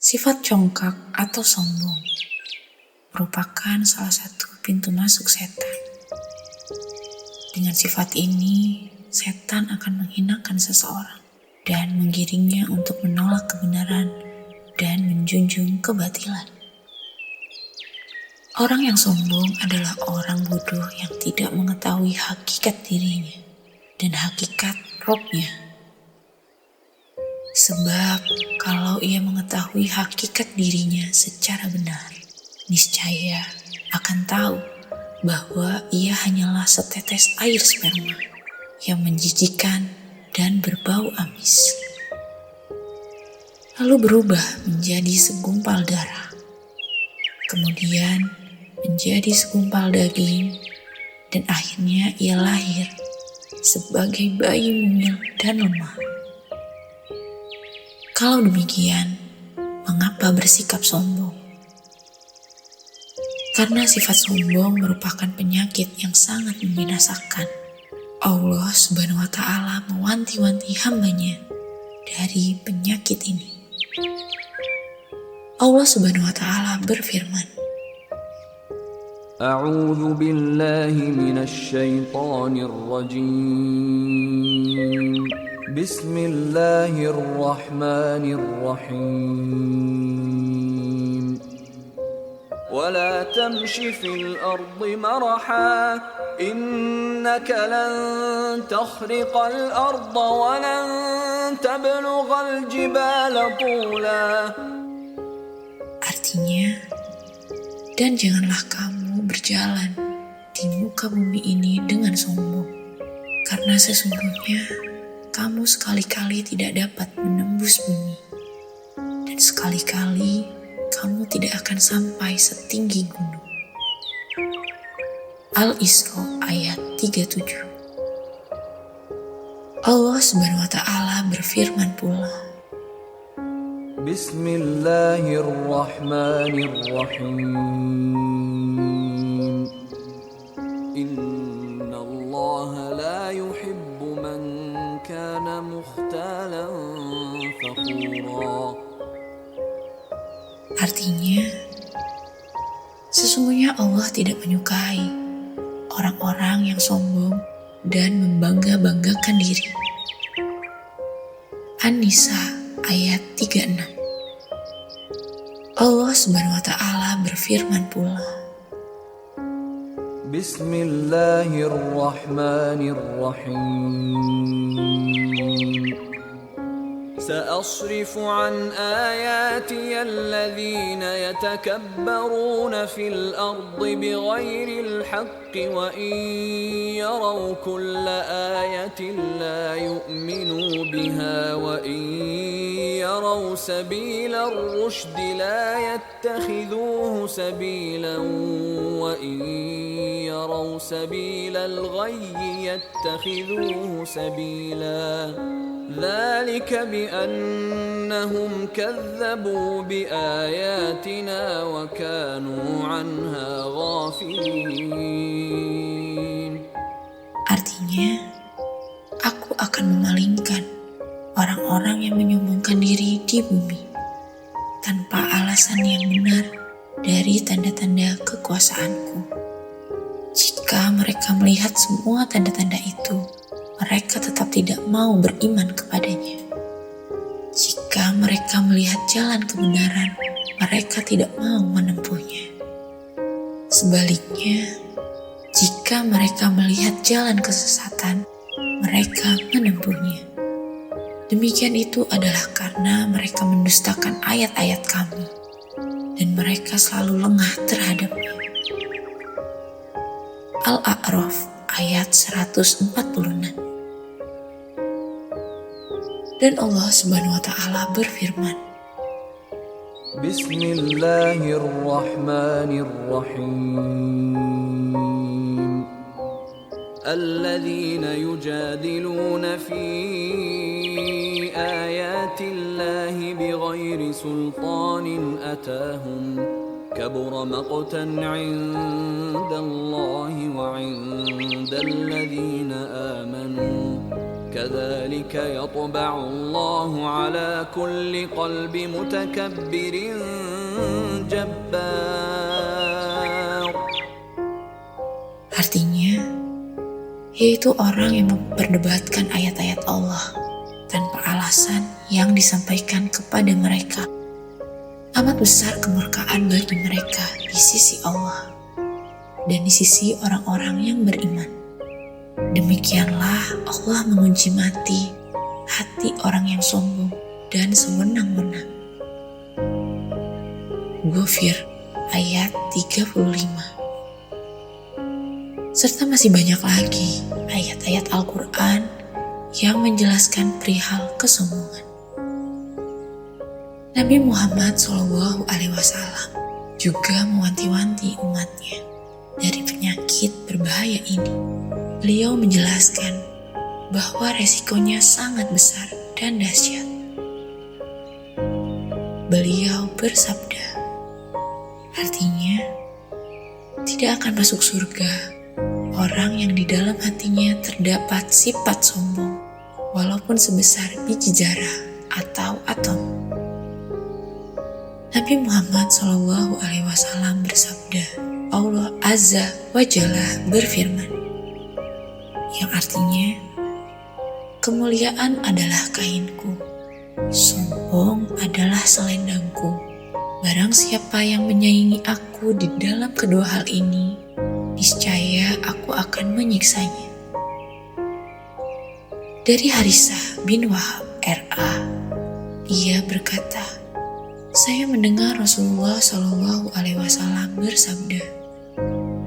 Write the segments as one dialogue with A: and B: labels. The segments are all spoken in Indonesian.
A: Sifat congkak atau sombong merupakan salah satu pintu masuk setan. Dengan sifat ini, setan akan menghinakan seseorang dan menggiringnya untuk menolak kebenaran dan menjunjung kebatilan. Orang yang sombong adalah orang bodoh yang tidak mengetahui hakikat dirinya dan hakikat Robnya. Sebab kalau ia mengetahui hakikat dirinya secara benar, niscaya akan tahu bahwa ia hanyalah setetes air sperma yang menjijikkan dan berbau amis. Lalu berubah menjadi segumpal darah, kemudian menjadi segumpal daging, dan akhirnya ia lahir sebagai bayi mungil dan lemah. Kalau demikian, mengapa bersikap sombong? Karena sifat sombong merupakan penyakit yang sangat membinasakan. Allah Subhanahu wa Ta'ala mewanti-wanti hambanya dari penyakit ini. Allah Subhanahu wa Ta'ala berfirman,
B: A'udzu billahi minasy syaithanir rajim. Bismillahirrahmanirrahim. Wala tamshi fil ardi maraha innaka lan takhriqal arda wa lan tablughal jibala tula.
A: artinya, dan janganlah kamu berjalan di muka bumi ini dengan sombong, karena sesungguhnya kamu sekali-kali tidak dapat menembus bumi, dan sekali-kali kamu tidak akan sampai setinggi gunung. Al-Isra ayat 37. Allah Subhanahu wa Ta'ala berfirman pula,
B: Bismillahirrahmanirrahim. Innallaha la yuhibbu man kana mukhtalan fakhura.
A: artinya, sesungguhnya Allah tidak menyukai orang-orang yang sombong dan membangga-banggakan diri. An-Nisa ayat 36. Allah Subhanahu wa Ta'ala berfirman pula,
B: Bismillahirrahmanirrahim. سأصرف عن آياتي الذين يتكبرون في الأرض بغير الحق وإن يروا كل آية لا يؤمنوا بها وإن يروا سبيل الرشد لا يتخذوه سبيلا وإن يروا سبيل الغي يتخذوه سبيلا ذلك بأنهم كذبوا بآياتنا وكانوا عنها غافلين.
A: artinya, aku akan memalingkan orang-orang yang menyombongkan diri di bumi tanpa alasan yang benar dari tanda-tanda kekuasaanku. Jika mereka melihat semua tanda-tanda itu, mereka tetap tidak mau beriman kepadanya. Jika mereka melihat jalan kebenaran, mereka tidak mau menempuhnya. Sebaliknya, jika mereka melihat jalan kesesatan, mereka menempuhnya. Demikian itu adalah karena mereka mendustakan ayat-ayat Kami, dan mereka selalu lengah terhadapnya. Al-A'raf ayat 146. Dan Allah Subhanahu wa Ta'ala berfirman,
B: Bismillahirrahmanirrahim. Alladzina yujadiluna fi ayatillahi bighairi sultanin atahum kabura maqtan 'indallahi wa 'indal ladzina amanu. كذلك يطبع الله على كل قلب متكبر جبار.
A: Artinya, yaitu orang yang memperdebatkan ayat-ayat Allah tanpa alasan yang disampaikan kepada mereka. Amat besar kemurkaan bagi mereka di sisi Allah dan di sisi orang-orang yang beriman. Demikianlah Allah mengunci mati hati orang yang sombong dan sewenang-wenang. Ghafir ayat 35. Serta masih banyak lagi ayat-ayat Al-Quran yang menjelaskan perihal kesombongan. Nabi Muhammad SAW juga mewanti-wanti umatnya dari penyakit berbahaya ini. Beliau menjelaskan bahwa resikonya sangat besar dan dahsyat. Beliau bersabda, artinya, tidak akan masuk surga orang yang di dalam hatinya terdapat sifat sombong, walaupun sebesar biji zarah atau atom. Nabi Muhammad SAW bersabda, Allah Azza wa Jalla berfirman, yang artinya, kemuliaan adalah kainku, sombong adalah selendangku. Barang siapa yang menyaingi aku di dalam kedua hal ini, niscaya aku akan menyiksanya. Dari Harisah bin Wahab R.A., ia berkata, saya mendengar Rasulullah SAW bersabda,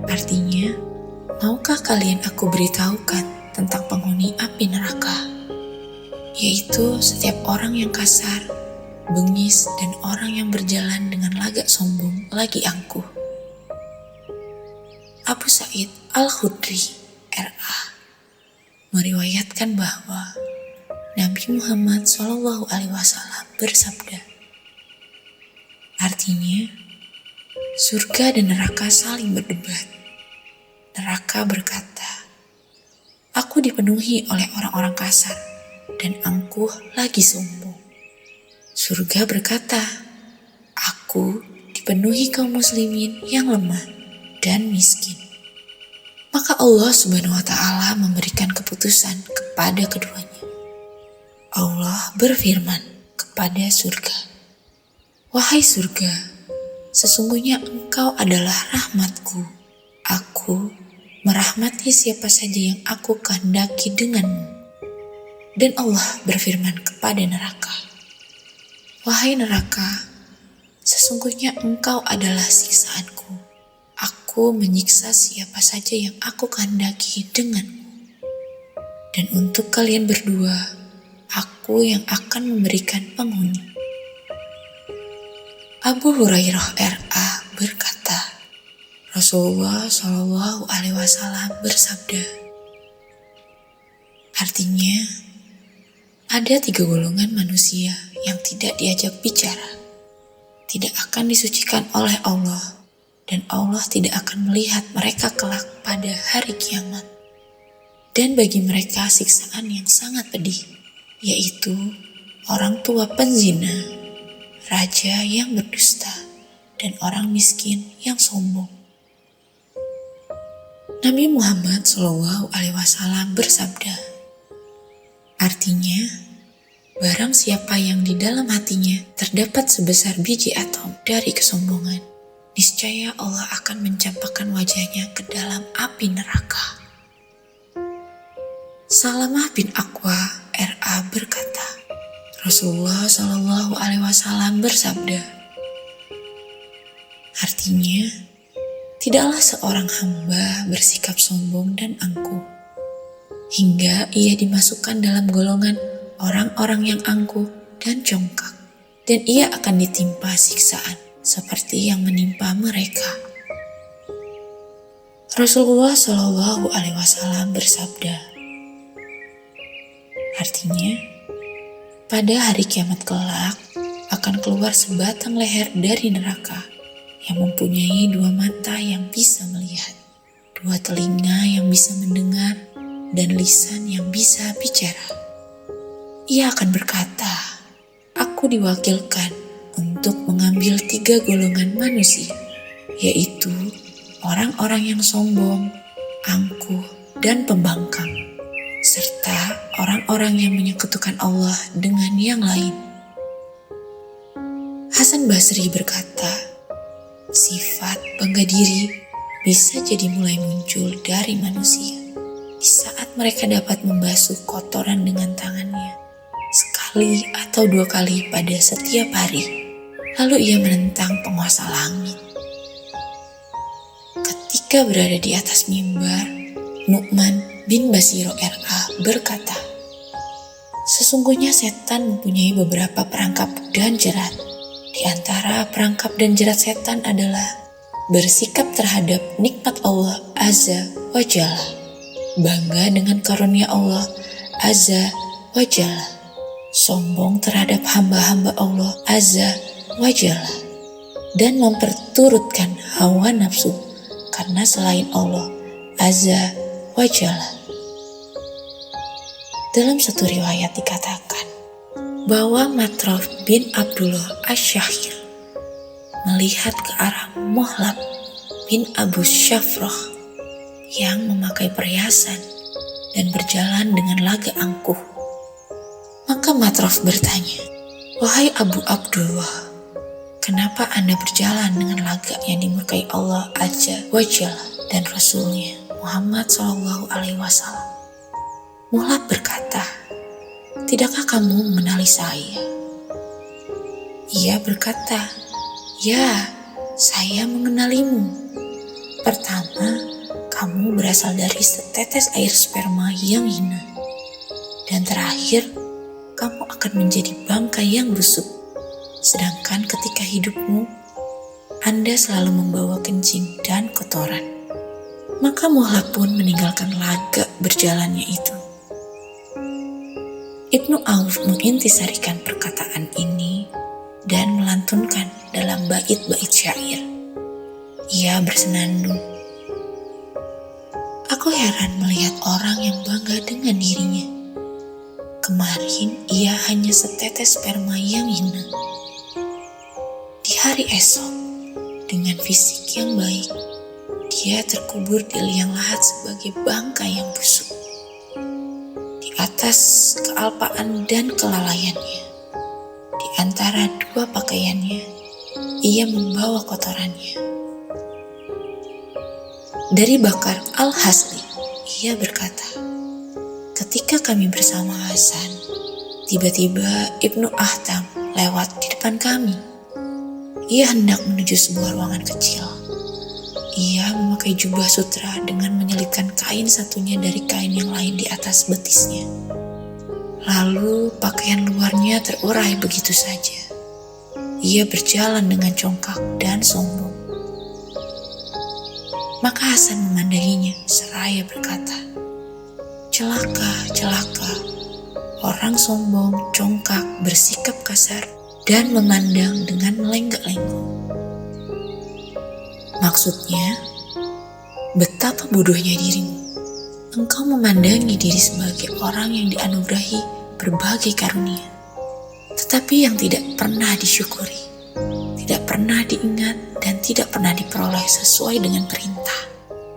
A: artinya, maukah kalian aku beritahukan tentang penghuni api neraka, yaitu setiap orang yang kasar, bengis, dan orang yang berjalan dengan lagak sombong lagi angkuh. Abu Sa'id Al-Khudri R.A. meriwayatkan bahwa Nabi Muhammad SAW bersabda, artinya, surga dan neraka saling berdebat. Neraka berkata, aku dipenuhi oleh orang-orang kasar dan angkuh lagi sombong. Surga berkata, aku dipenuhi kaum muslimin yang lemah dan miskin. Maka Allah Subhanahu wa Ta'ala memberikan keputusan kepada keduanya. Allah berfirman kepada surga, wahai surga, sesungguhnya engkau adalah rahmatku. Aku merahmati siapa saja yang aku kehendaki denganmu. Dan Allah berfirman kepada neraka, wahai neraka, sesungguhnya engkau adalah siksaanku. Aku menyiksa siapa saja yang aku kehendaki denganmu. Dan untuk kalian berdua, aku yang akan memberikan penghuni. Abu Hurairah R.A. berkata, Rasulullah SAW bersabda, artinya, ada 3 golongan manusia yang tidak diajak bicara, tidak akan disucikan oleh Allah, dan Allah tidak akan melihat mereka kelak pada hari kiamat. Dan bagi mereka siksaan yang sangat pedih, yaitu orang tua penzina, raja yang berdusta, dan orang miskin yang sombong. Nabi Muhammad SAW bersabda, artinya, barang siapa yang di dalam hatinya terdapat sebesar biji atom dari kesombongan, niscaya Allah akan mencampakkan wajahnya ke dalam api neraka. Salamah bin Aqwa R.A. berkata, Rasulullah SAW bersabda, artinya, tidaklah seorang hamba bersikap sombong dan angkuh, hingga ia dimasukkan dalam golongan orang-orang yang angkuh dan congkak, dan ia akan ditimpa siksaan seperti yang menimpa mereka. Rasulullah SAW bersabda, artinya, pada hari kiamat kelak akan keluar sebatang leher dari neraka yang mempunyai 2 mata yang bisa melihat, 2 telinga yang bisa mendengar, dan lisan yang bisa bicara. Ia akan berkata, aku diwakilkan untuk mengambil 3 golongan manusia, yaitu orang-orang yang sombong, angkuh, dan pembangkang, serta orang-orang yang menyekutukan Allah dengan yang lain. Hasan Basri berkata, sifat bangga diri bisa jadi mulai muncul dari manusia di saat mereka dapat membasuh kotoran dengan tangannya sekali atau 2 kali pada setiap hari. Lalu ia menentang penguasa langit. Ketika berada di atas mimbar, Nu'man bin Bashir RA berkata, sesungguhnya setan mempunyai beberapa perangkap dan jerat. Di antara perangkap dan jerat setan adalah bersikap terhadap nikmat Allah Azza wa Jalla, bangga dengan karunia Allah Azza wa Jalla, sombong terhadap hamba-hamba Allah Azza wa Jalla, dan memperturutkan hawa nafsu karena selain Allah Azza wa Jalla. Dalam satu riwayat dikatakan bahwa Matraf bin Abdullah Asy-Syahir melihat ke arah Muhlab bin Abu Syafrah yang memakai perhiasan dan berjalan dengan laga angkuh. Maka Matraf bertanya, wahai Abu Abdullah, kenapa Anda berjalan dengan laga yang dimurkai Allah Azza wa Jalla dan Rasulnya Muhammad SAW? Muhlab berkata, tidakkah kamu mengenali saya? Ia berkata, ya, saya mengenalimu. Pertama, kamu berasal dari setetes air sperma yang hina. Dan terakhir, kamu akan menjadi bangkai yang busuk. Sedangkan ketika hidupmu, Anda selalu membawa kencing dan kotoran. Maka Muhlab pun meninggalkan laga berjalannya itu. Ibnu Auf mengintisarikan perkataan ini dan melantunkan dalam bait-bait syair. Ia bersenandung, aku heran melihat orang yang bangga dengan dirinya. Kemarin ia hanya setetes sperma yang hina. Di hari esok, dengan fisik yang baik, dia terkubur di liang lahat sebagai bangkai yang busuk. Di atas kealpaan dan kelalaiannya, di antara 2 pakaiannya, ia membawa kotorannya. Dari Bakar Al-Hasli, ia berkata, ketika kami bersama Hasan, tiba-tiba Ibnu Ahtam lewat di depan kami. Ia hendak menuju sebuah ruangan kecil. Ia memakai jubah sutra dengan menyelipkan kain satunya dari kain yang lain di atas betisnya. Lalu pakaian luarnya terurai begitu saja. Ia berjalan dengan congkak dan sombong. Maka Hasan memandanginya seraya berkata, celaka, celaka, orang sombong, congkak, bersikap kasar, dan memandang dengan melenggak-lenggok. Maksudnya, betapa bodohnya dirimu. Engkau memandangi diri sebagai orang yang dianugerahi berbagai karunia, tetapi yang tidak pernah disyukuri, tidak pernah diingat, dan tidak pernah diperoleh sesuai dengan perintah,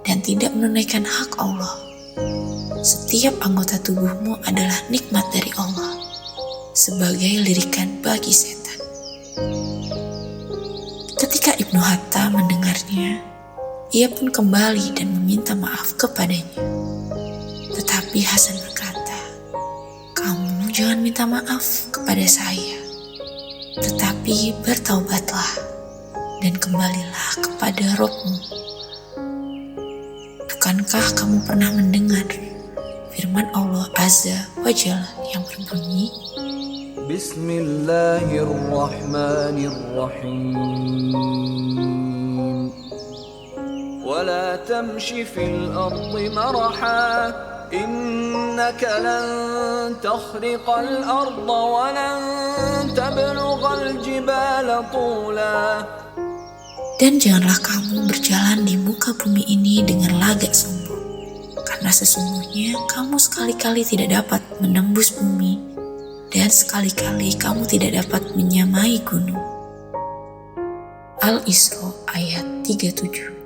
A: dan tidak menunaikan hak Allah. Setiap anggota tubuhmu adalah nikmat dari Allah, sebagai lirikan bagi setan. Ketika Ibnu Hatta mendengarnya, ia pun kembali dan meminta maaf kepadanya. Tetapi Hasan berkata, kamu jangan minta maaf kepada saya, tetapi bertaubatlah dan kembalilah kepada Rabb-Mu. Bukankah kamu pernah mendengar firman Allah Azza wa Jalla yang berbunyi,
B: Bismillahirrahmanirrahim. Wala tamshi fil ardi maraha, innaka lan takhriqal arda wa lan tablughal jibala tula.
A: dan janganlah kamu berjalan di muka bumi ini dengan lagak sombong, karena sesungguhnya kamu sekali-kali tidak dapat menembus bumi, dan sekali-kali kamu tidak dapat menyamai gunung. Al-Isra ayat 37.